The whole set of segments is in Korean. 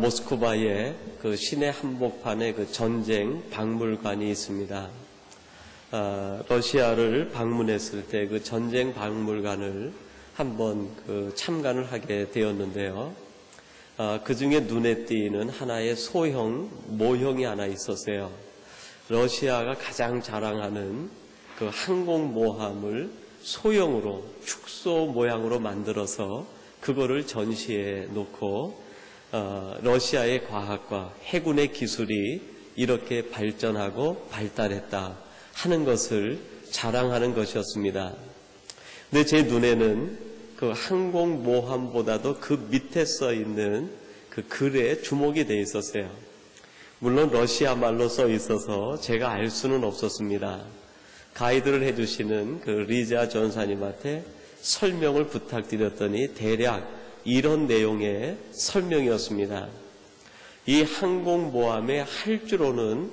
모스크바에 그 시내 한복판에 그 전쟁 박물관이 있습니다. 러시아를 방문했을 때 그 전쟁 박물관을 한번 참관을 하게 되었는데요. 그 중에 눈에 띄는 하나의 소형 모형이 하나 있었어요. 러시아가 가장 자랑하는 그 항공모함을 소형으로 축소 모양으로 만들어서 그거를 전시해 놓고 러시아의 과학과 해군의 기술이 이렇게 발전하고 발달했다 하는 것을 자랑하는 것이었습니다. 근데 제 눈에는 그 항공모함보다도 그 밑에 써 있는 그 글에 주목이 돼 있었어요. 물론 러시아 말로 써 있어서 제가 알 수는 없었습니다. 가이드를 해주시는 그 리자 전사님한테 설명을 부탁드렸더니 대략 이런 내용의 설명이었습니다. 이 항공모함의 활주로는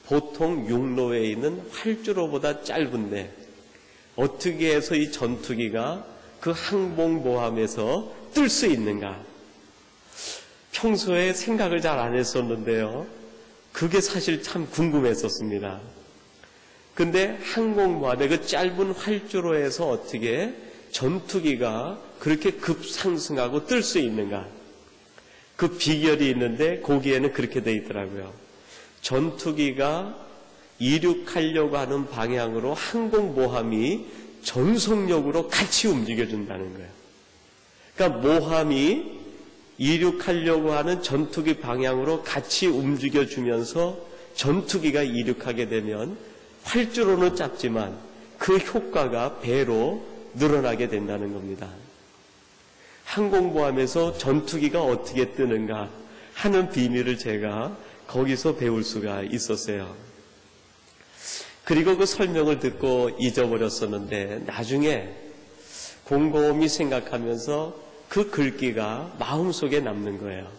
보통 육로에 있는 활주로보다 짧은데 어떻게 해서 이 전투기가 그 항공모함에서 뜰 수 있는가? 평소에 생각을 잘 안 했었는데요. 그게 사실 참 궁금했었습니다. 근데 항공모함의 그 짧은 활주로에서 어떻게 전투기가 그렇게 급상승하고 뜰 수 있는가? 그 비결이 있는데 거기에는 그렇게 돼 있더라고요. 전투기가 이륙하려고 하는 방향으로 항공모함이 전속력으로 같이 움직여준다는 거예요. 그러니까 모함이 이륙하려고 하는 전투기 방향으로 같이 움직여주면서 전투기가 이륙하게 되면 활주로는 짧지만 그 효과가 배로 늘어나게 된다는 겁니다. 항공모함에서 전투기가 어떻게 뜨는가 하는 비밀을 제가 거기서 배울 수가 있었어요. 그리고 그 설명을 듣고 잊어버렸었는데 나중에 곰곰이 생각하면서 그 글귀가 마음속에 남는 거예요.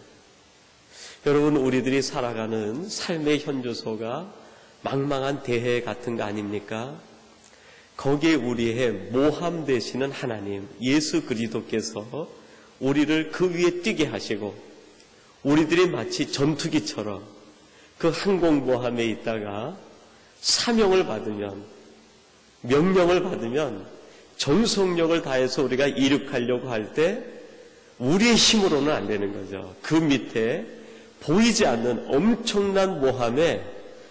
여러분, 우리들이 살아가는 삶의 현주소가 망망한 대해 같은 거 아닙니까? 거기에 우리의 모함 되시는 하나님, 예수 그리스도께서 우리를 그 위에 뛰게 하시고 우리들이 마치 전투기처럼 그 항공모함에 있다가 사명을 받으면, 명령을 받으면 전속력을 다해서 우리가 이륙하려고 할 때 우리의 힘으로는 안 되는 거죠. 그 밑에 보이지 않는 엄청난 모함에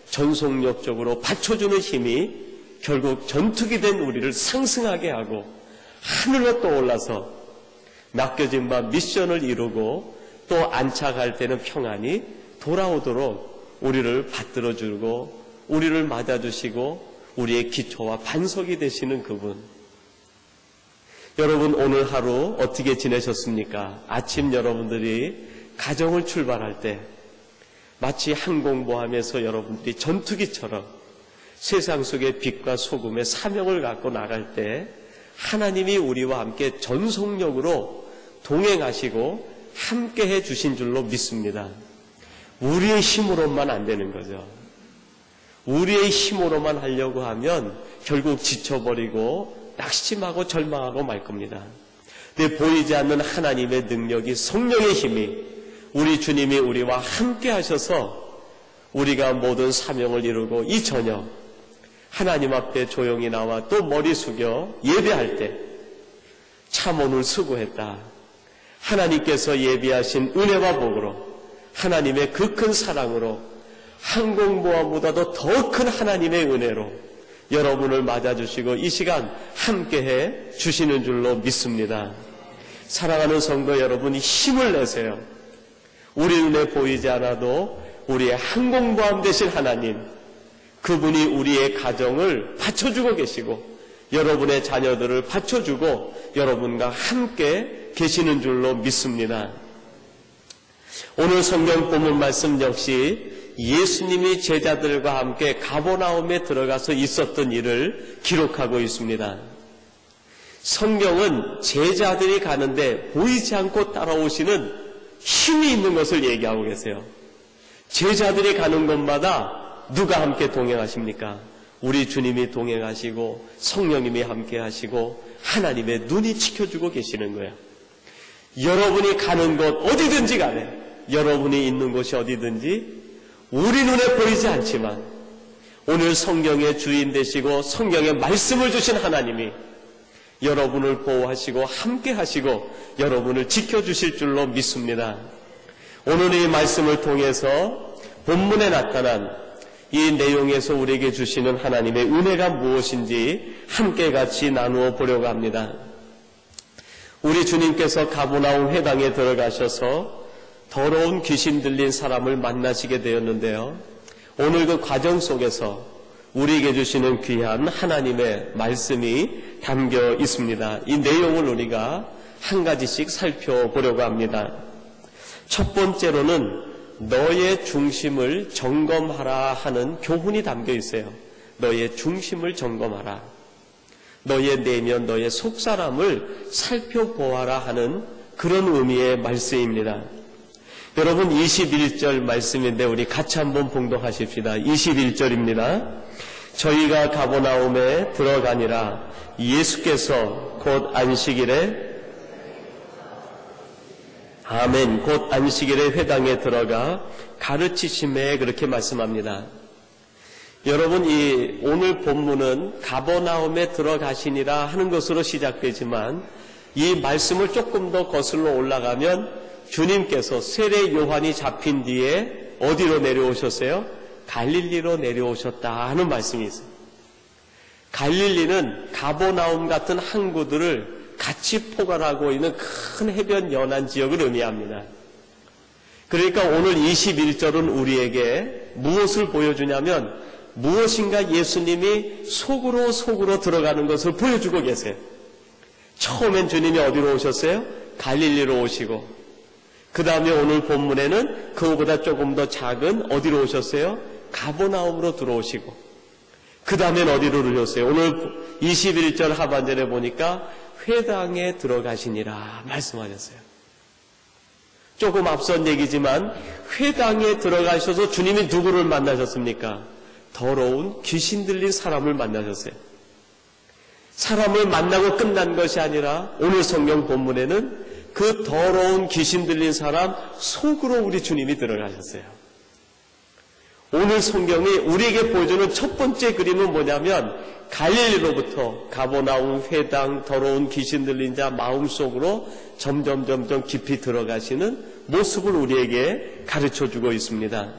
전속력적으로 받쳐주는 힘이 결국 전투기 된 우리를 상승하게 하고 하늘로 떠올라서 맡겨진 바 미션을 이루고 또 안착할 때는 평안히 돌아오도록 우리를 받들어주고 우리를 맞아주시고 우리의 기초와 반석이 되시는 그분. 여러분, 오늘 하루 어떻게 지내셨습니까? 아침 여러분들이 가정을 출발할 때 마치 항공모함에서 여러분들이 전투기처럼 세상 속의 빛과 소금의 사명을 갖고 나갈 때 하나님이 우리와 함께 전속력으로 동행하시고 함께해 주신 줄로 믿습니다. 우리의 힘으로만 안 되는 거죠. 우리의 힘으로만 하려고 하면 결국 지쳐버리고 낙심하고 절망하고 말 겁니다. 근데 보이지 않는 하나님의 능력이, 성령의 힘이 우리 주님이 우리와 함께 하셔서 우리가 모든 사명을 이루고 이 저녁 하나님 앞에 조용히 나와 또 머리 숙여 예배할 때 참 오늘 수고했다. 하나님께서 예비하신 은혜와 복으로 하나님의 그 큰 사랑으로 항공모함보다도 더 큰 하나님의 은혜로 여러분을 맞아주시고 이 시간 함께해 주시는 줄로 믿습니다. 사랑하는 성도 여러분, 힘을 내세요. 우리 눈에 보이지 않아도 우리의 항공모함 되신 하나님, 그분이 우리의 가정을 받쳐주고 계시고 여러분의 자녀들을 받쳐주고 여러분과 함께 계시는 줄로 믿습니다. 오늘 성경 본문 말씀 역시 예수님이 제자들과 함께 가버나움에 들어가서 있었던 일을 기록하고 있습니다. 성경은 제자들이 가는데 보이지 않고 따라오시는 힘이 있는 것을 얘기하고 계세요. 제자들이 가는 곳마다 누가 함께 동행하십니까? 우리 주님이 동행하시고 성령님이 함께 하시고 하나님의 눈이 지켜주고 계시는 거예요. 여러분이 가는 곳 어디든지 간에 여러분이 있는 곳이 어디든지 우리 눈에 보이지 않지만 오늘 성경의 주인 되시고 성경의 말씀을 주신 하나님이 여러분을 보호하시고 함께 하시고 여러분을 지켜주실 줄로 믿습니다. 오늘 이 말씀을 통해서 본문에 나타난 이 내용에서 우리에게 주시는 하나님의 은혜가 무엇인지 함께 같이 나누어 보려고 합니다. 우리 주님께서 가버나움 회당에 들어가셔서 더러운 귀신 들린 사람을 만나시게 되었는데요. 오늘 그 과정 속에서 우리에게 주시는 귀한 하나님의 말씀이 담겨 있습니다. 이 내용을 우리가 한 가지씩 살펴보려고 합니다. 첫 번째로는 너의 중심을 점검하라 하는 교훈이 담겨 있어요. 너의 중심을 점검하라. 너의 내면, 너의 속사람을 살펴보아라 하는 그런 의미의 말씀입니다. 여러분 21절 말씀인데 우리 같이 한번 봉독하십시다. 21절입니다. 저희가 가버나움에 들어가니라 예수께서 곧 안식일에 아멘 곧 안식일에 회당에 들어가 가르치심에 그렇게 말씀합니다. 여러분 이 오늘 본문은 가버나움에 들어가시니라 하는 것으로 시작되지만 이 말씀을 조금 더 거슬러 올라가면 주님께서 세례 요한이 잡힌 뒤에 어디로 내려오셨어요? 갈릴리로 내려오셨다 하는 말씀이 있어요. 갈릴리는 가버나움 같은 항구들을 같이 포괄하고 있는 큰 해변 연안 지역을 의미합니다. 그러니까 오늘 21절은 우리에게 무엇을 보여주냐면 무엇인가 예수님이 속으로 들어가는 것을 보여주고 계세요. 처음엔 주님이 어디로 오셨어요? 갈릴리로 오시고 그 다음에 오늘 본문에는 그거보다 조금 더 작은 어디로 오셨어요? 가버나움으로 들어오시고 그 다음엔 어디로 오셨어요? 오늘 21절 하반절에 보니까 회당에 들어가시니라 말씀하셨어요. 조금 앞선 얘기지만 회당에 들어가셔서 주님이 누구를 만나셨습니까? 더러운 귀신 들린 사람을 만나셨어요. 사람을 만나고 끝난 것이 아니라 오늘 성경 본문에는 그 더러운 귀신 들린 사람 속으로 우리 주님이 들어가셨어요. 오늘 성경이 우리에게 보여주는 첫 번째 그림은 뭐냐면 갈릴리로부터 가버나움 회당 더러운 귀신 들린 자 마음속으로 점점 깊이 들어가시는 모습을 우리에게 가르쳐주고 있습니다.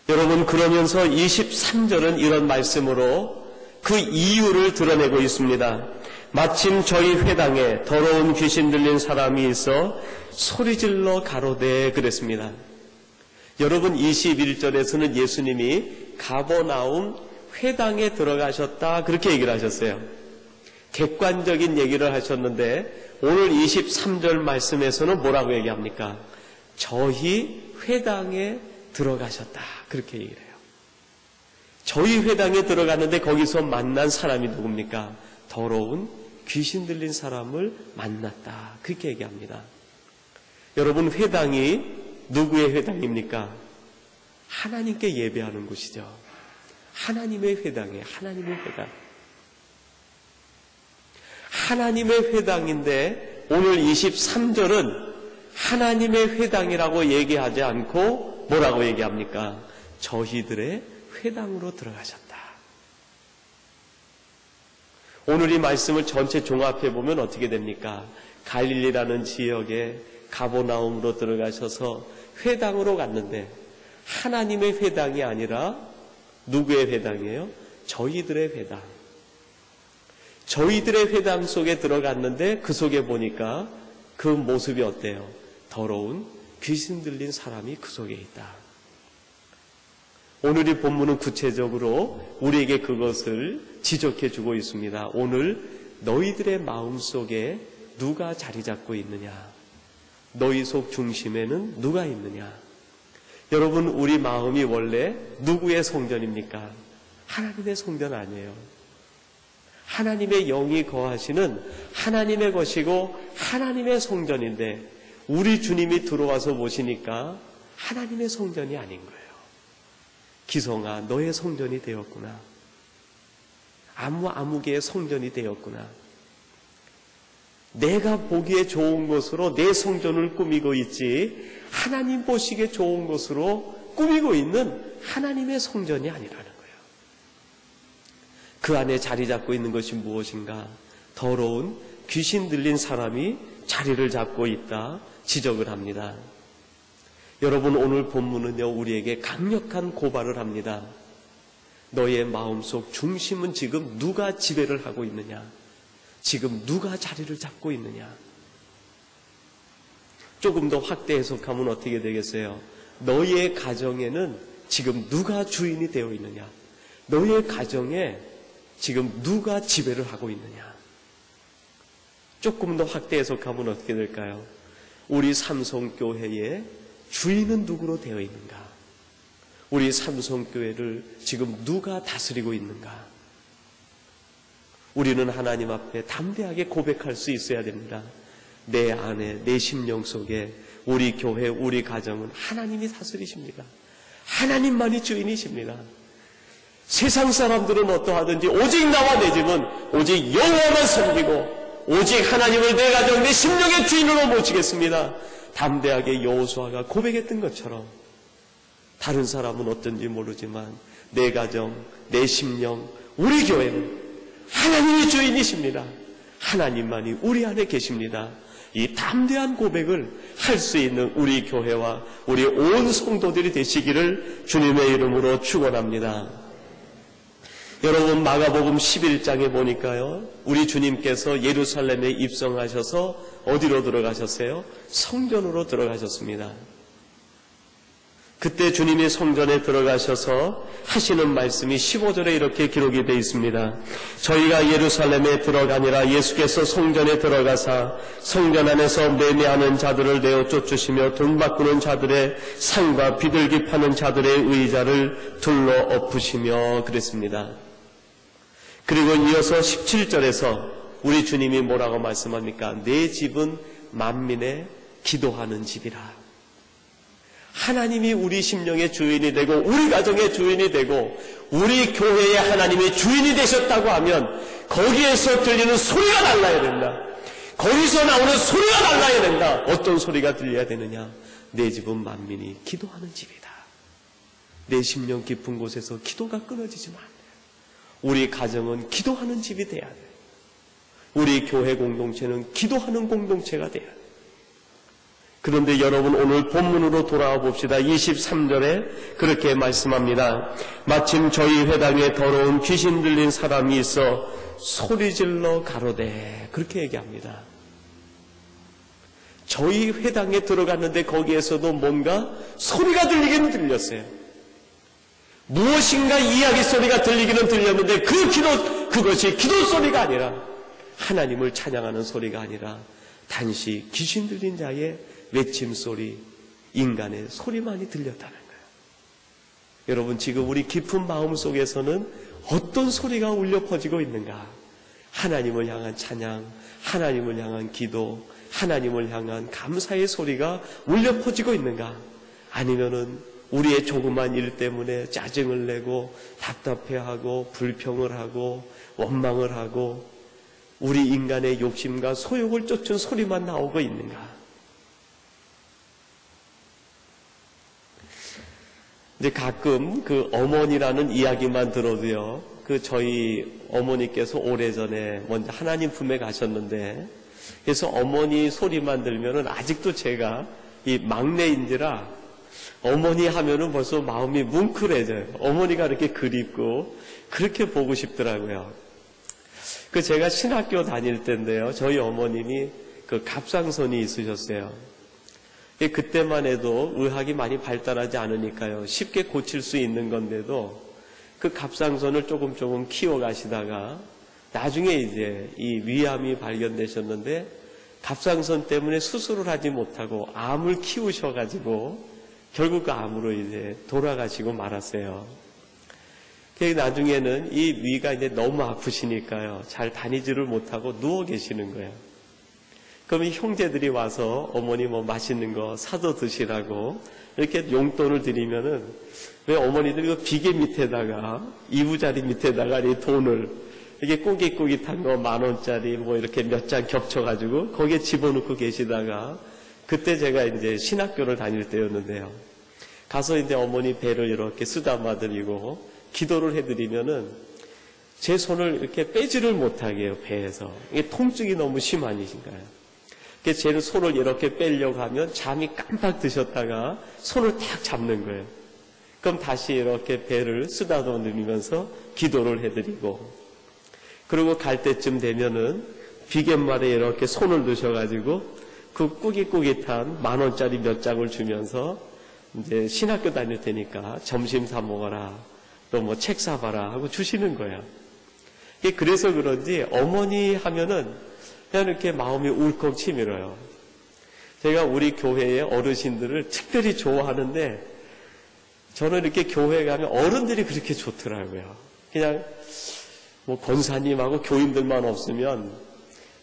여러분 그러면서 23절은 이런 말씀으로 그 이유를 드러내고 있습니다. 마침 저희 회당에 더러운 귀신 들린 사람이 있어 소리질러 가로되 그랬습니다. 여러분 21절에서는 예수님이 가버나움 회당에 들어가셨다 그렇게 얘기를 하셨어요. 객관적인 얘기를 하셨는데 오늘 23절 말씀에서는 뭐라고 얘기합니까? 저희 회당에 들어가셨다 그렇게 얘기를 해요. 저희 회당에 들어갔는데 거기서 만난 사람이 누굽니까? 더러운 귀신 들린 사람을 만났다 그렇게 얘기합니다. 여러분 회당이 누구의 회당입니까? 하나님께 예배하는 곳이죠. 하나님의 회당이에요. 하나님의 회당. 하나님의 회당인데 오늘 23절은 하나님의 회당이라고 얘기하지 않고 뭐라고 얘기합니까? 저희들의 회당으로 들어가셨다. 오늘 이 말씀을 전체 종합해 보면 어떻게 됩니까? 갈릴리라는 지역에 가버나움으로 들어가셔서 회당으로 갔는데 하나님의 회당이 아니라 누구의 회당이에요? 저희들의 회당. 저희들의 회당 속에 들어갔는데 그 속에 보니까 그 모습이 어때요? 더러운 귀신 들린 사람이 그 속에 있다. 오늘 이 본문은 구체적으로 우리에게 그것을 지적해 주고 있습니다. 오늘 너희들의 마음 속에 누가 자리 잡고 있느냐? 너희 속 중심에는 누가 있느냐? 여러분 우리 마음이 원래 누구의 성전입니까? 하나님의 성전 아니에요. 하나님의 영이 거하시는 하나님의 것이고 하나님의 성전인데 우리 주님이 들어와서 보시니까 하나님의 성전이 아닌 거예요. 기성아 너의 성전이 되었구나. 아무개의 성전이 되었구나. 내가 보기에 좋은 것으로 내 성전을 꾸미고 있지 하나님 보시기에 좋은 것으로 꾸미고 있는 하나님의 성전이 아니라는 거예요. 그 안에 자리 잡고 있는 것이 무엇인가? 더러운 귀신 들린 사람이 자리를 잡고 있다 지적을 합니다. 여러분, 오늘 본문은요, 우리에게 강력한 고발을 합니다. 너의 마음속 중심은 지금 누가 지배를 하고 있느냐? 지금 누가 자리를 잡고 있느냐? 조금 더 확대 해석하면 어떻게 되겠어요? 너의 가정에는 지금 누가 주인이 되어 있느냐? 너의 가정에 지금 누가 지배를 하고 있느냐? 조금 더 확대 해석하면 어떻게 될까요? 우리 삼성교회의 주인은 누구로 되어 있는가? 우리 삼성교회를 지금 누가 다스리고 있는가? 우리는 하나님 앞에 담대하게 고백할 수 있어야 됩니다. 내 안에, 내 심령 속에 우리 교회, 우리 가정은 하나님이 다스리십니다. 하나님만이 주인이십니다. 세상 사람들은 어떠하든지 오직 나와 내 집은 오직 여호와만 섬기고 오직 하나님을 내 가정, 내 심령의 주인으로 모시겠습니다. 담대하게 여호수아가 고백했던 것처럼 다른 사람은 어떤지 모르지만 내 가정, 내 심령, 우리 교회는 하나님이 주인이십니다. 하나님만이 우리 안에 계십니다. 이 담대한 고백을 할 수 있는 우리 교회와 우리 온 성도들이 되시기를 주님의 이름으로 축원합니다. 여러분, 마가복음 11장에 보니까요, 우리 주님께서 예루살렘에 입성하셔서 어디로 들어가셨어요? 성전으로 들어가셨습니다. 그때 주님이 성전에 들어가셔서 하시는 말씀이 15절에 이렇게 기록이 되어 있습니다. 저희가 예루살렘에 들어가니라 예수께서 성전에 들어가사 성전 안에서 매매하는 자들을 내어 쫓으시며 돈 바꾸는 자들의 상과 비둘기 파는 자들의 의자를 둘러 엎으시며 그랬습니다. 그리고 이어서 17절에서 우리 주님이 뭐라고 말씀합니까? 내 집은 만민의 기도하는 집이라. 하나님이 우리 심령의 주인이 되고 우리 가정의 주인이 되고 우리 교회의 하나님의 주인이 되셨다고 하면 거기에서 들리는 소리가 달라야 된다. 거기서 나오는 소리가 달라야 된다. 어떤 소리가 들려야 되느냐? 내 집은 만민이 기도하는 집이다. 내 심령 깊은 곳에서 기도가 끊어지지만 우리 가정은 기도하는 집이 돼야 돼. 우리 교회 공동체는 기도하는 공동체가 돼야 돼. 그런데 여러분, 오늘 본문으로 돌아와 봅시다. 23절에 그렇게 말씀합니다. 마침 저희 회당에 더러운 귀신 들린 사람이 있어 소리질러 가로되, 그렇게 얘기합니다. 저희 회당에 들어갔는데 거기에서도 뭔가 소리가 들리기는 들렸어요. 무엇인가 이야기 소리가 들리기는 들렸는데 그것이 기도 소리가 아니라 하나님을 찬양하는 소리가 아니라 단지 귀신 들린 자의 외침 소리, 인간의 소리만이 들렸다는 거예요. 여러분, 지금 우리 깊은 마음 속에서는 어떤 소리가 울려 퍼지고 있는가? 하나님을 향한 찬양, 하나님을 향한 기도, 하나님을 향한 감사의 소리가 울려 퍼지고 있는가? 아니면은 우리의 조그만 일 때문에 짜증을 내고 답답해하고 불평을 하고 원망을 하고 우리 인간의 욕심과 소욕을 쫓은 소리만 나오고 있는가? 이제 가끔 그 어머니라는 이야기만 들어도요, 저희 어머니께서 오래전에 먼저 하나님 품에 가셨는데, 그래서 어머니 소리만 들면은 아직도 제가 이 막내인지라 어머니 하면은 벌써 마음이 뭉클해져요. 어머니가 이렇게 그립고 그렇게 보고 싶더라고요. 제가 신학교 다닐 때인데요, 저희 어머님이 그 갑상선이 있으셨어요. 그때만 해도 의학이 많이 발달하지 않으니까요, 쉽게 고칠 수 있는 건데도 그 갑상선을 조금 키워가시다가 나중에 이제 이 위암이 발견되셨는데 갑상선 때문에 수술을 하지 못하고 암을 키우셔가지고 결국 그 암으로 이제 돌아가시고 말았어요. 나중에는 이 위가 이제 너무 아프시니까요, 잘 다니지를 못하고 누워 계시는 거예요. 그럼 이 형제들이 와서 어머니 뭐 맛있는 거 사서 드시라고 이렇게 용돈을 드리면은 왜 어머니들이 그 비계 밑에다가 이부자리 밑에다가 이 돈을 이게 꾸깃꾸깃한 거 10,000원짜리 뭐 이렇게 몇 장 겹쳐가지고 거기에 집어넣고 계시다가 그때 제가 이제 신학교를 다닐 때였는데요. 가서 이제 어머니 배를 이렇게 쓰다마 드리고 기도를 해드리면은 제 손을 이렇게 빼지를 못하게 해요, 배에서. 이게 통증이 너무 심하니까요. 그래서 제 손을 이렇게 빼려고 하면 잠이 깜빡 드셨다가 손을 탁 잡는 거예요. 그럼 다시 이렇게 배를 쓰다듬어 드리면서 기도를 해드리고, 그리고 갈 때쯤 되면은 비갯말에 이렇게 손을 넣으셔가지고 그 꾸깃꾸깃한 10,000원짜리 몇 장을 주면서 이제 신학교 다닐 테니까 점심 사 먹어라, 또 뭐 책 사봐라 하고 주시는 거예요. 그래서 그런지 어머니 하면은 그냥 이렇게 마음이 울컥 치밀어요. 제가 우리 교회의 어르신들을 특별히 좋아하는데 저는 이렇게 교회 가면 어른들이 그렇게 좋더라고요. 그냥 뭐 권사님하고 교인들만 없으면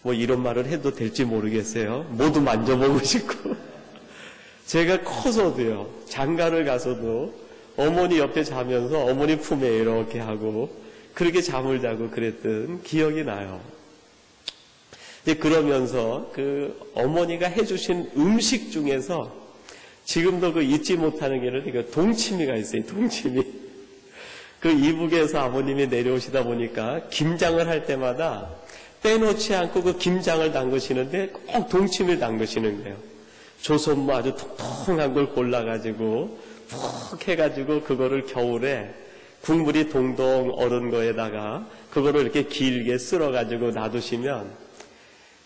뭐 이런 말을 해도 될지 모르겠어요. 모두 만져보고 싶고. 제가 커서도요, 장가를 가서도 어머니 옆에 자면서 어머니 품에 이렇게 하고 그렇게 잠을 자고 그랬던 기억이 나요. 그러면서 그 어머니가 해주신 음식 중에서 지금도 그 잊지 못하는 게 동치미가 있어요. 동치미. 그 이북에서 아버님이 내려오시다 보니까 김장을 할 때마다 빼놓지 않고 그 김장을 담그시는데 꼭 동치미를 담그시는 거예요. 조선무 아주 통통한 걸 골라가지고 푹 해가지고 그거를 겨울에 국물이 동동 얼은 거에다가 그거를 이렇게 길게 쓸어가지고 놔두시면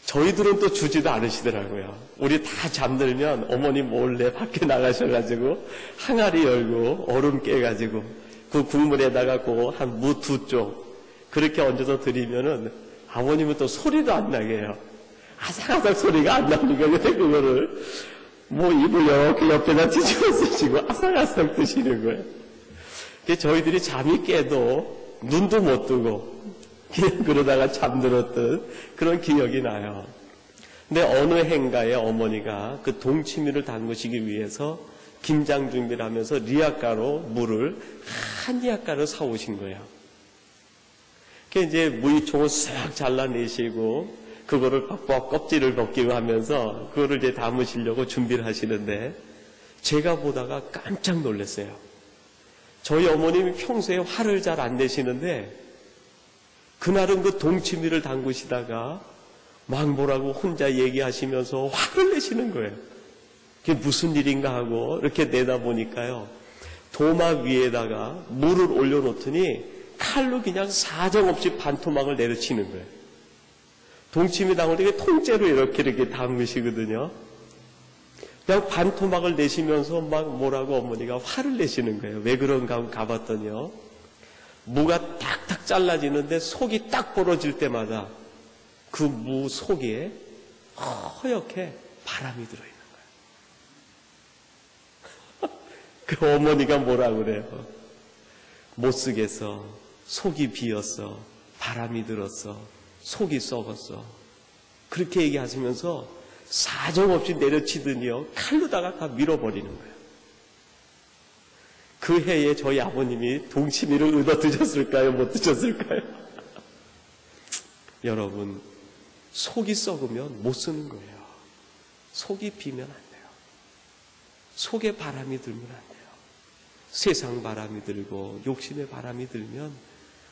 저희들은 또 주지도 않으시더라고요. 우리 다 잠들면 어머니 몰래 밖에 나가셔가지고 항아리 열고 얼음 깨가지고 그 국물에다가 그 한 무 2쪽 그렇게 얹어서 드리면은 아버님은 또 소리도 안 나게 해요. 아삭아삭 소리가 안 나니까 그거를 뭐 입을 이렇게 옆에다 뒤집어 쓰시고 아삭아삭 드시는 거예요. 저희들이 잠이 깨도 눈도 못 뜨고 그냥 그러다가 잠들었던 그런 기억이 나요. 근데 어느 행가에 어머니가 그 동치미를 담그시기 위해서 김장 준비를 하면서 리약가로 물을 한 리약가를 사오신 거예요. 그래서 이제 무이총을 싹 잘라내시고 그거를 빡빡 껍질을 벗기고 하면서 그거를 이제 담으시려고 준비를 하시는데 제가 보다가 깜짝 놀랐어요. 저희 어머님이 평소에 화를 잘 안 내시는데 그날은 그 동치미를 담그시다가 막 뭐라고 혼자 얘기하시면서 화를 내시는 거예요. 그게 무슨 일인가 하고 이렇게 내다보니까요. 도마 위에다가 물을 올려놓더니 칼로 그냥 사정없이 반토막을 내려치는 거예요. 동치미 담을 때 통째로 이렇게 담으시거든요. 그냥 반토막을 내시면서 막 뭐라고 어머니가 화를 내시는 거예요. 왜 그런가 하고 가봤더니요. 무가 탁탁 잘라지는데 속이 딱 벌어질 때마다 그 무 속에 허옇게 바람이 들어있는 거예요. 그 어머니가 뭐라 그래요? 못 쓰겠어. 속이 비었어. 바람이 들었어. 속이 썩었어. 그렇게 얘기하시면서 사정없이 내려치더니요. 칼로다가 다 밀어버리는 거예요. 그 해에 저희 아버님이 동치미를 얻어 드셨을까요? 못 드셨을까요? 여러분, 속이 썩으면 못 쓰는 거예요. 속이 비면 안 돼요. 속에 바람이 들면 안 돼요. 세상 바람이 들고 욕심의 바람이 들면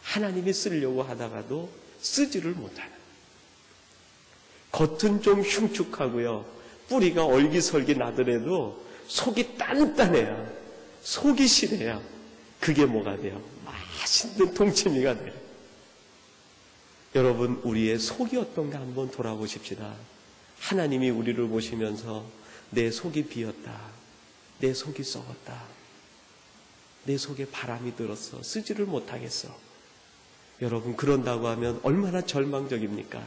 하나님이 쓰려고 하다가도 쓰지를 못하는. 겉은 좀 흉측하고요. 뿌리가 얼기설기 나더라도 속이 단단해야, 속이 실해야 그게 뭐가 돼요? 맛있는 동치미가 돼요. 여러분, 우리의 속이 어떤가 한번 돌아보십시다. 하나님이 우리를 보시면서 내 속이 비었다. 내 속이 썩었다. 내 속에 바람이 들었어. 쓰지를 못하겠어. 여러분, 그런다고 하면 얼마나 절망적입니까?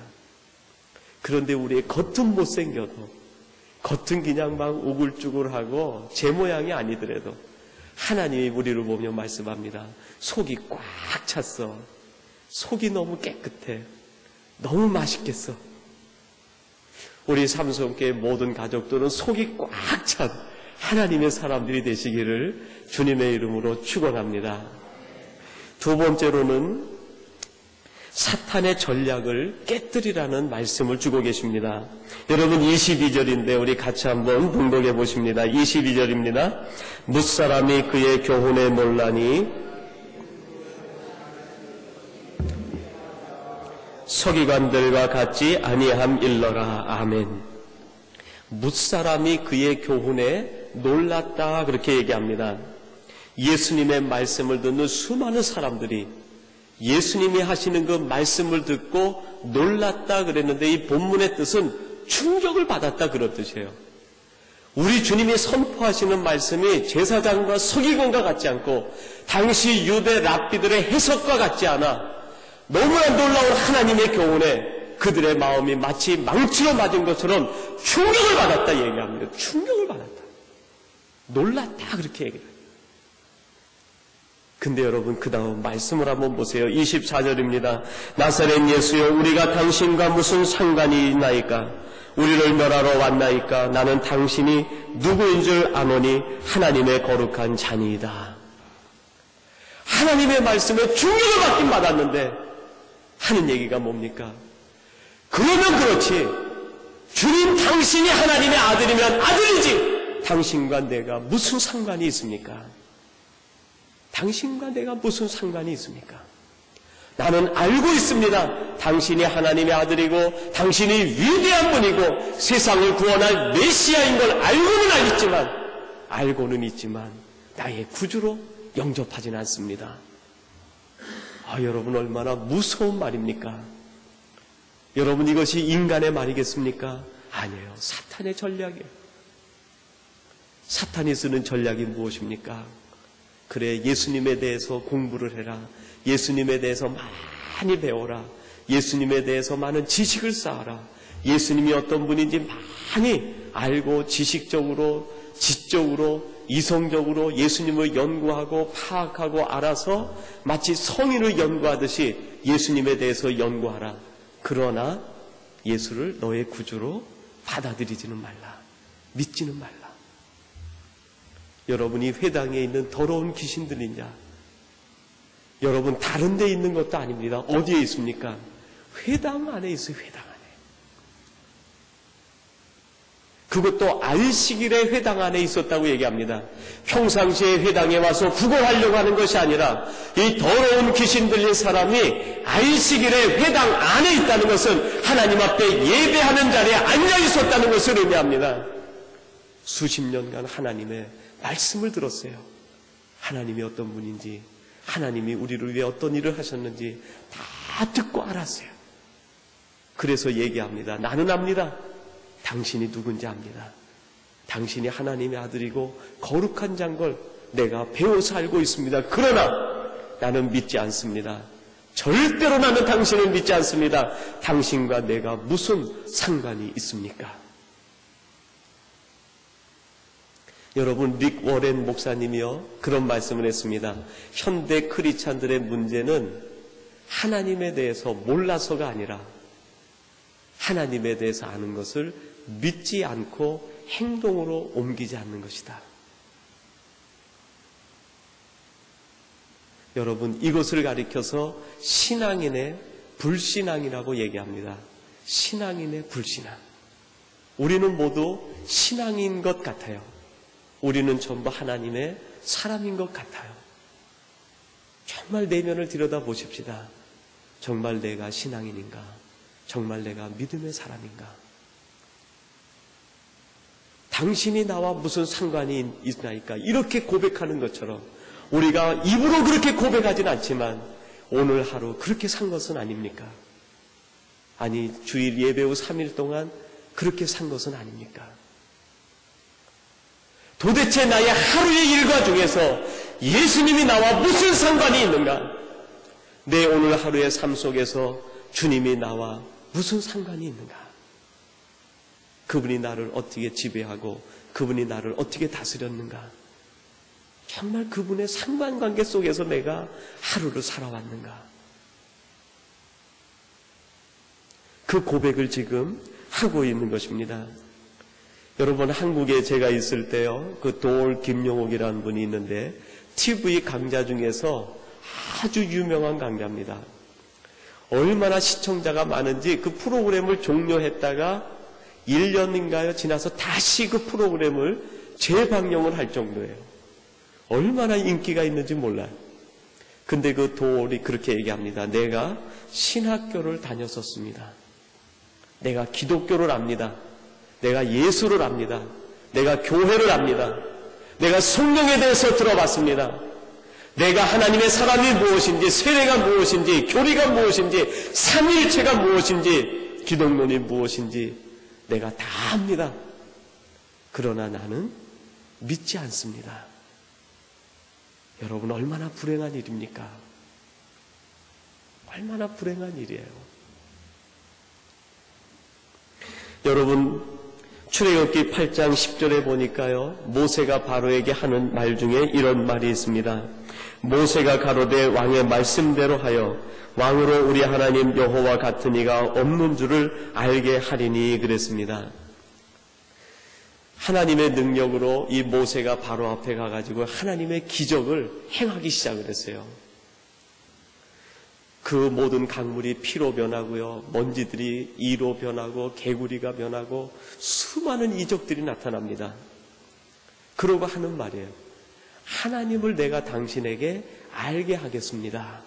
그런데 우리의 겉은 못생겨도, 겉은 그냥 막 우글쭈글하고 제 모양이 아니더라도 하나님이 우리를 보며 말씀합니다. 속이 꽉 찼어. 속이 너무 깨끗해. 너무 맛있겠어. 우리 삼성교회 모든 가족들은 속이 꽉 찬 하나님의 사람들이 되시기를 주님의 이름으로 축원합니다. 두 번째로는 사탄의 전략을 깨뜨리라는 말씀을 주고 계십니다. 여러분 22절인데 우리 같이 한번 봉독해 보십니다. 22절입니다. 뭇사람이 그의 교훈에 놀라니 서기관들과 같지 아니함 일러라. 아멘. 뭇사람이 그의 교훈에 놀랐다 그렇게 얘기합니다. 예수님의 말씀을 듣는 수많은 사람들이 예수님이 하시는 그 말씀을 듣고 놀랐다 그랬는데 이 본문의 뜻은 충격을 받았다 그런 뜻이에요. 우리 주님이 선포하시는 말씀이 제사장과 서기관과 같지 않고 당시 유대 랍비들의 해석과 같지 않아 너무나 놀라운 하나님의 교훈에 그들의 마음이 마치 망치로 맞은 것처럼 충격을 받았다 얘기합니다. 충격을 받았다. 놀랐다 그렇게 얘기해요. 근데 여러분 그 다음 말씀을 한번 보세요. 24절입니다. 나사렛 예수여 우리가 당신과 무슨 상관이 있나이까? 우리를 멸하러 왔나이까? 나는 당신이 누구인 줄 아노니 하나님의 거룩한 자니이다. 하나님의 말씀에 충격을 받긴 받았는데 하는 얘기가 뭡니까? 그러면 그렇지. 주님 당신이 하나님의 아들이면 아들이지. 당신과 내가 무슨 상관이 있습니까? 당신과 내가 무슨 상관이 있습니까? 나는 알고 있습니다. 당신이 하나님의 아들이고 당신이 위대한 분이고 세상을 구원할 메시아인 걸 알고는 있지만 나의 구주로 영접하지는 않습니다. 여러분 얼마나 무서운 말입니까? 여러분 이것이 인간의 말이겠습니까? 아니에요. 사탄의 전략이에요. 사탄이 쓰는 전략이 무엇입니까? 그래 예수님에 대해서 공부를 해라. 예수님에 대해서 많이 배워라. 예수님에 대해서 많은 지식을 쌓아라. 예수님이 어떤 분인지 많이 알고 지식적으로, 지적으로, 이성적으로 예수님을 연구하고 파악하고 알아서 마치 성인을 연구하듯이 예수님에 대해서 연구하라. 그러나 예수를 너의 구주로 받아들이지는 말라. 믿지는 말라. 여러분이 회당에 있는 더러운 귀신들이냐? 여러분 다른 데 있는 것도 아닙니다. 어디에 있습니까? 회당 안에 있어요. 회당 안에. 그것도 안식일에 회당 안에 있었다고 얘기합니다. 평상시에 회당에 와서 구걸하려고 하는 것이 아니라 이 더러운 귀신 들린 사람이 안식일에 회당 안에 있다는 것은 하나님 앞에 예배하는 자리에 앉아 있었다는 것을 의미합니다. 수십 년간 하나님의 말씀을 들었어요. 하나님이 어떤 분인지, 하나님이 우리를 위해 어떤 일을 하셨는지 다 듣고 알았어요. 그래서 얘기합니다. 나는 압니다. 당신이 누군지 압니다. 당신이 하나님의 아들이고 거룩한 자인 걸 내가 배워서 알고 있습니다. 그러나 나는 믿지 않습니다. 절대로 나는 당신을 믿지 않습니다. 당신과 내가 무슨 상관이 있습니까? 여러분 릭 워렌 목사님이요 그런 말씀을 했습니다. 현대 크리스찬들의 문제는 하나님에 대해서 몰라서가 아니라 하나님에 대해서 아는 것을 믿지 않고 행동으로 옮기지 않는 것이다. 여러분 이것을 가리켜서 신앙인의 불신앙이라고 얘기합니다. 신앙인의 불신앙. 우리는 모두 신앙인 것 같아요. 우리는 전부 하나님의 사람인 것 같아요. 정말 내면을 들여다보십시다. 정말 내가 신앙인인가? 정말 내가 믿음의 사람인가? 당신이 나와 무슨 상관이 있나이까? 이렇게 고백하는 것처럼 우리가 입으로 그렇게 고백하진 않지만 오늘 하루 그렇게 산 것은 아닙니까? 아니 주일 예배 후 3일 동안 그렇게 산 것은 아닙니까? 도대체 나의 하루의 일과 중에서 예수님이 나와 무슨 상관이 있는가? 내 오늘 하루의 삶 속에서 주님이 나와 무슨 상관이 있는가? 그분이 나를 어떻게 지배하고 그분이 나를 어떻게 다스렸는가? 정말 그분의 상관관계 속에서 내가 하루를 살아왔는가? 그 고백을 지금 하고 있는 것입니다. 여러분 한국에 제가 있을 때요 그 도올 김용옥이라는 분이 있는데 TV 강좌 중에서 아주 유명한 강좌입니다. 얼마나 시청자가 많은지 그 프로그램을 종료했다가 1년인가요? 지나서 다시 그 프로그램을 재방영을 할 정도예요. 얼마나 인기가 있는지 몰라요. 근데 그 도올이 그렇게 얘기합니다. 내가 신학교를 다녔었습니다. 내가 기독교를 압니다. 내가 예수를 압니다. 내가 교회를 압니다. 내가 성령에 대해서 들어봤습니다. 내가 하나님의 사람이 무엇인지, 세례가 무엇인지, 교리가 무엇인지, 삼위일체가 무엇인지, 기독론이 무엇인지 내가 다 압니다. 그러나 나는 믿지 않습니다. 여러분, 얼마나 불행한 일입니까? 얼마나 불행한 일이에요. 여러분, 출애굽기 8장 10절에 보니까요, 모세가 바로에게 하는 말 중에 이런 말이 있습니다. 모세가 가로되 왕의 말씀대로 하여 왕으로 우리 하나님 여호와 같은 이가 없는 줄을 알게 하리니 그랬습니다. 하나님의 능력으로 이 모세가 바로 앞에 가가지고 하나님의 기적을 행하기 시작을 했어요. 그 모든 강물이 피로 변하고요, 먼지들이 이로 변하고 개구리가 변하고 수많은 이적들이 나타납니다. 그러고 하는 말이에요. 하나님을 내가 당신에게 알게 하겠습니다.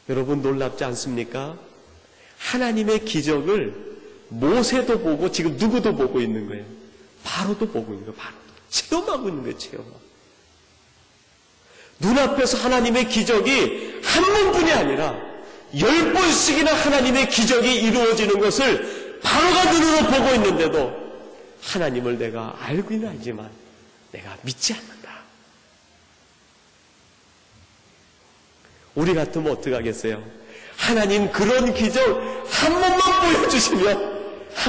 여러분, 놀랍지 않습니까? 하나님의 기적을 모세도 보고 지금 누구도 보고 있는 거예요. 바로도 보고 있는 거예요. 바로도 체험하고 있는 거예요. 체험하고. 눈앞에서 하나님의 기적이 한 번뿐이 아니라 10번씩이나 하나님의 기적이 이루어지는 것을 바로가 눈으로 보고 있는데도 하나님을 내가 알고는 알지만 내가 믿지 않는다. 우리 같으면 어떡하겠어요? 하나님, 그런 기적 한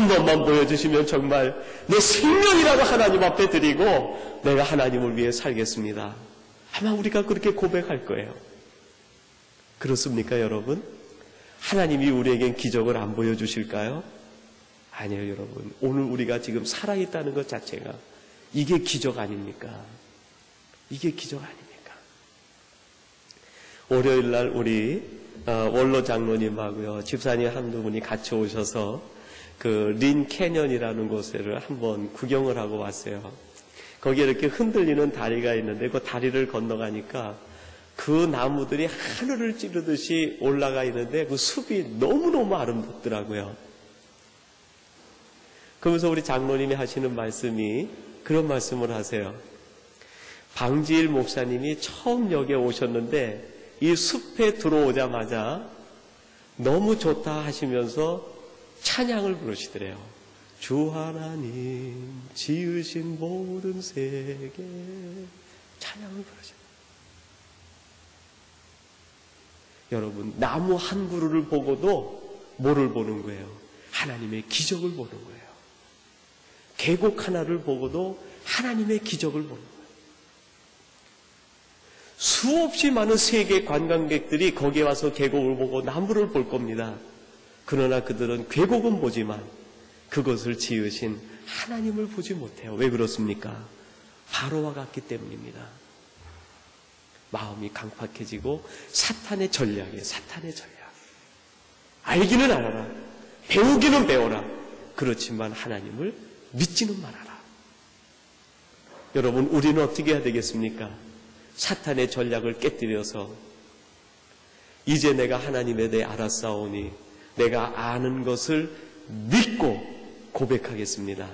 번만 보여주시면 정말 내 생명이라도 하나님 앞에 드리고 내가 하나님을 위해 살겠습니다. 아마 우리가 그렇게 고백할 거예요. 그렇습니까, 여러분? 하나님이 우리에겐 기적을 안 보여주실까요? 아니에요, 여러분. 오늘 우리가 지금 살아있다는 것 자체가 이게 기적 아닙니까? 이게 기적 아닙니까? 월요일 날 우리 원로 장로님하고요, 집사님 한두 분이 같이 오셔서 그 린 캐년이라는 곳을 한번 구경을 하고 왔어요. 거기에 이렇게 흔들리는 다리가 있는데 그 다리를 건너가니까 그 나무들이 하늘을 찌르듯이 올라가 있는데 그 숲이 너무너무 아름답더라고요. 그러면서 우리 장로님이 하시는 말씀이 그런 말씀을 하세요. 방지일 목사님이 처음 여기에 오셨는데 이 숲에 들어오자마자 너무 좋다 하시면서 찬양을 부르시더래요. 주 하나님 지으신 모든 세계, 찬양을 부르시더래요. 여러분, 나무 한 그루를 보고도 뭐를 보는 거예요? 하나님의 기적을 보는 거예요. 계곡 하나를 보고도 하나님의 기적을 보는 거예요. 수없이 많은 세계 관광객들이 거기에 와서 계곡을 보고 나무를 볼 겁니다. 그러나 그들은 계곡은 보지만 그것을 지으신 하나님을 보지 못해요. 왜 그렇습니까? 바로와 같기 때문입니다. 마음이 강팍해지고 사탄의 전략이에요. 사탄의 전략. 알기는 알아라. 배우기는 배워라. 그렇지만 하나님을 믿지는 말아라. 여러분, 우리는 어떻게 해야 되겠습니까? 사탄의 전략을 깨뜨려서 이제 내가 하나님에 대해 알았사오니 내가 아는 것을 믿고 고백하겠습니다.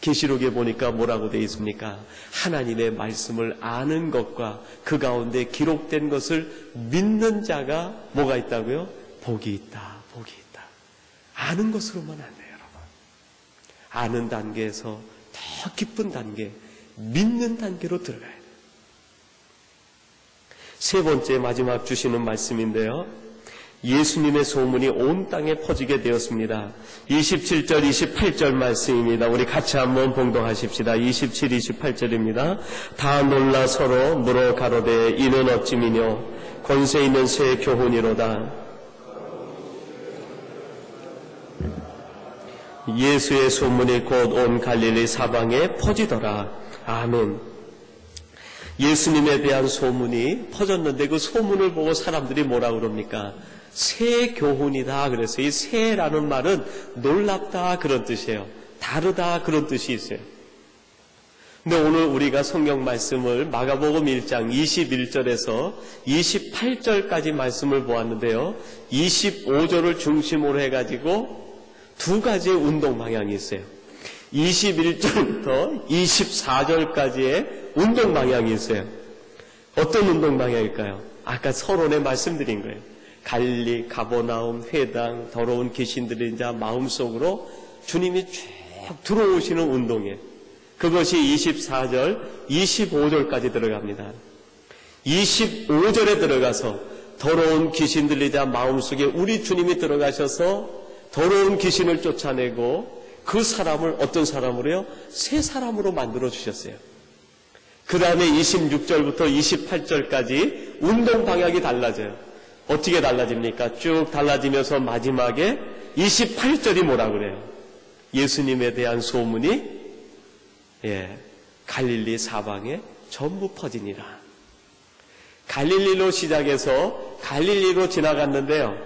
계시록에 보니까 뭐라고 되어 있습니까? 하나님의 말씀을 아는 것과 그 가운데 기록된 것을 믿는 자가 뭐가 있다고요? 복이 있다. 복이 있다. 아는 것으로만 안 돼요, 여러분. 아는 단계에서 더 깊은 단계, 믿는 단계로 들어가야 돼요. 세 번째 마지막 주시는 말씀인데요. 예수님의 소문이 온 땅에 퍼지게 되었습니다. 27절, 28절 말씀입니다. 우리 같이 한번 봉독하십시다. 27, 28절입니다. 다 놀라 서로 물어 가로되 이는 어찌미뇨 권세 있는 새 교훈이로다. 예수의 소문이 곧 온 갈릴리 사방에 퍼지더라. 아멘. 예수님에 대한 소문이 퍼졌는데 그 소문을 보고 사람들이 뭐라 그럽니까? 새 교훈이다. 그래서 이 새라는 말은 놀랍다 그런 뜻이에요. 다르다 그런 뜻이 있어요. 근데 오늘 우리가 성경 말씀을 마가복음 1장 21절에서 28절까지 말씀을 보았는데요. 25절을 중심으로 해가지고 두 가지의 운동 방향이 있어요. 21절부터 24절까지의 운동 방향이 있어요. 어떤 운동 방향일까요? 아까 서론에 말씀드린 거예요. 갈릴리, 가버나움, 회당, 더러운 귀신들이 자 마음속으로 주님이 쭉 들어오시는 운동이에요. 그것이 24절, 25절까지 들어갑니다. 25절에 들어가서 더러운 귀신 들리자 마음속에 우리 주님이 들어가셔서 더러운 귀신을 쫓아내고 그 사람을 어떤 사람으로요? 새 사람으로 만들어 주셨어요. 그 다음에 26절부터 28절까지 운동 방향이 달라져요. 어떻게 달라집니까? 쭉 달라지면서 마지막에 28절이 뭐라 그래요? 예수님에 대한 소문이 갈릴리 사방에 전부 퍼지니라. 갈릴리로 시작해서 갈릴리로 지나갔는데요.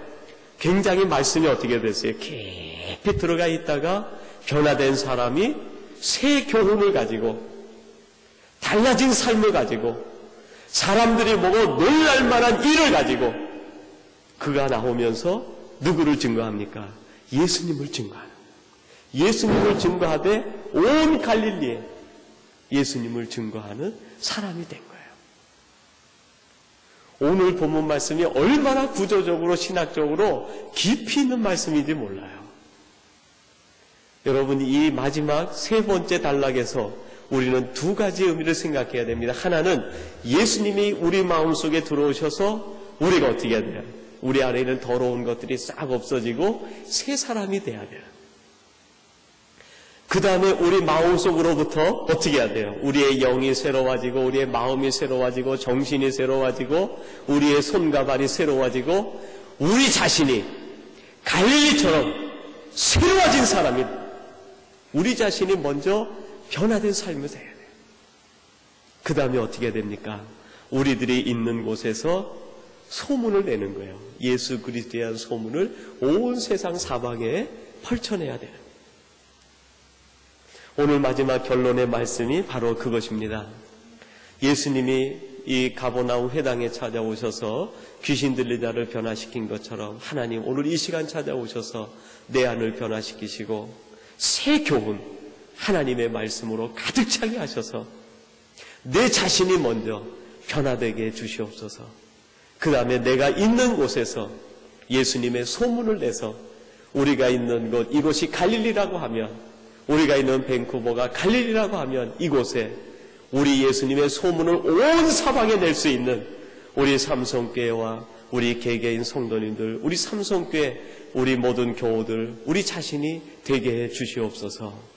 굉장히 말씀이 어떻게 됐어요? 깊이 들어가 있다가 변화된 사람이 새 교훈을 가지고 달라진 삶을 가지고 사람들이 보고 놀랄 만한 일을 가지고 그가 나오면서 누구를 증거합니까? 예수님을 증거하는. 예수님을 증거하되 온 갈릴리에 예수님을 증거하는 사람이 된 거예요. 오늘 본문 말씀이 얼마나 구조적으로 신학적으로 깊이 있는 말씀인지 몰라요. 여러분, 이 마지막 세 번째 단락에서 우리는 두 가지 의미를 생각해야 됩니다. 하나는 예수님이 우리 마음속에 들어오셔서 우리가 어떻게 해야 돼요? 우리 안에 있는 더러운 것들이 싹 없어지고 새 사람이 돼야 돼요. 그 다음에 우리 마음속으로부터 어떻게 해야 돼요? 우리의 영이 새로워지고 우리의 마음이 새로워지고 정신이 새로워지고 우리의 손과 발이 새로워지고 우리 자신이 갈릴리처럼 새로워진 사람이 우리 자신이 먼저 변화된 삶을 해야 돼요. 그 다음에 어떻게 됩니까? 우리들이 있는 곳에서 소문을 내는 거예요. 예수 그리스도에 대한 소문을 온 세상 사방에 펼쳐내야 돼요. 오늘 마지막 결론의 말씀이 바로 그것입니다. 예수님이 이 가버나움 회당에 찾아오셔서 귀신 들린 자를 변화시킨 것처럼 하나님 오늘 이 시간 찾아오셔서 내 안을 변화시키시고 새 교훈 하나님의 말씀으로 가득 차게 하셔서 내 자신이 먼저 변화되게 해주시옵소서. 그 다음에 내가 있는 곳에서 예수님의 소문을 내서 우리가 있는 곳 이곳이 갈릴리라고 하면 우리가 있는 밴쿠버가 갈릴리라고 하면 이곳에 우리 예수님의 소문을 온 사방에 낼 수 있는 우리 삼성교회와 우리 개개인 성도님들, 우리 삼성교회, 우리 모든 교우들, 우리 자신이 되게 해 주시옵소서.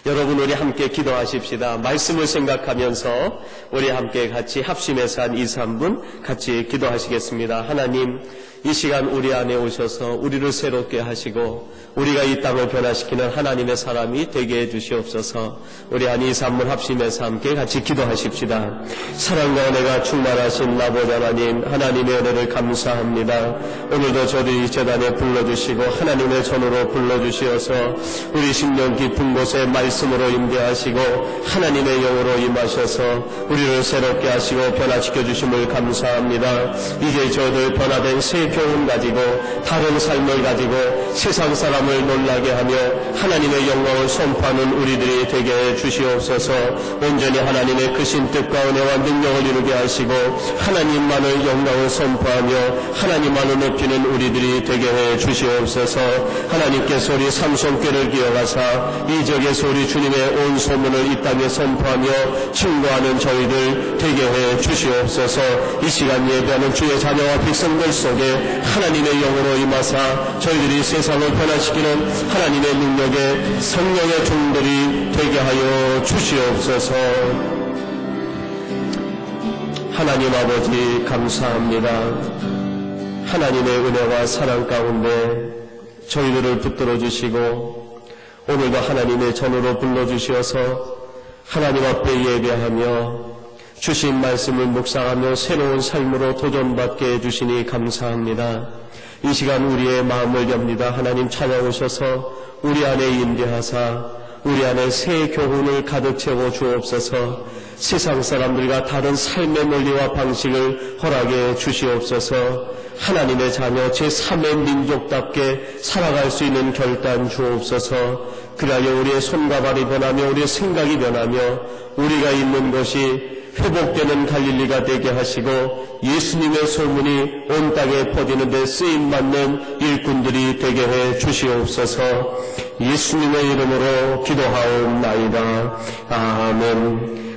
여러분 우리 함께 기도하십시다. 말씀을 생각하면서 우리 함께 같이 합심해서 한 2, 3분 같이 기도하시겠습니다. 하나님 이 시간 우리 안에 오셔서 우리를 새롭게 하시고 우리가 이 땅을 변화시키는 하나님의 사람이 되게 해주시옵소서. 우리 한 2, 3분 합심해서 함께 같이 기도하십시다. 사랑과 은혜가 충만하신 아버지 하나님, 하나님의 은혜를 감사합니다. 오늘도 저들이 재단에 불러주시고 하나님의 전으로 불러주시어서 우리 심령 깊은 곳에 말씀으로 임재하시고 하나님의 영으로 임하셔서 우리를 새롭게 하시고 변화시켜 주심을 감사합니다. 이제 저들 변화된 새 교훈 가지고 다른 삶을 가지고 세상 사람을 놀라게 하며 하나님의 영광을 선포하는 우리들이 되게 해 주시옵소서. 온전히 하나님의 크신 뜻과 은혜와 능력을 이루게 하시고 하나님만을 영광을 선포하며 하나님만을 높이는 우리들이 되게 해 주시옵소서. 하나님께서 우리 삼성교회를 기억하사 이 지역에서 우리 주님의 온 소문을 이 땅에 선포하며 증거하는 저희들 되게 해 주시옵소서. 이 시간 예배하는 주의 자녀와 백성들 속에 하나님의 영으로 임하사 저희들이 세상을 변화시키는 하나님의 능력의 성령의 종들이 되게 하여 주시옵소서. 하나님 아버지 감사합니다. 하나님의 은혜와 사랑 가운데 저희들을 붙들어 주시고 오늘도 하나님의 전으로 불러주시어서 하나님 앞에 예배하며 주신 말씀을 묵상하며 새로운 삶으로 도전받게 해주시니 감사합니다. 이 시간 우리의 마음을 엽니다. 하나님 찾아오셔서 우리 안에 임재하사 우리 안에 새 교훈을 가득 채워 주옵소서. 세상 사람들과 다른 삶의 논리와 방식을 허락해 주시옵소서. 하나님의 자녀 제3의 민족답게 살아갈 수 있는 결단 주옵소서. 그리하여 우리의 손과 발이 변하며 우리의 생각이 변하며 우리가 있는 것이 회복되는 갈릴리가 되게 하시고 예수님의 소문이 온 땅에 퍼지는 데 쓰임받는 일꾼들이 되게 해 주시옵소서. 예수님의 이름으로 기도하옵나이다. 아멘.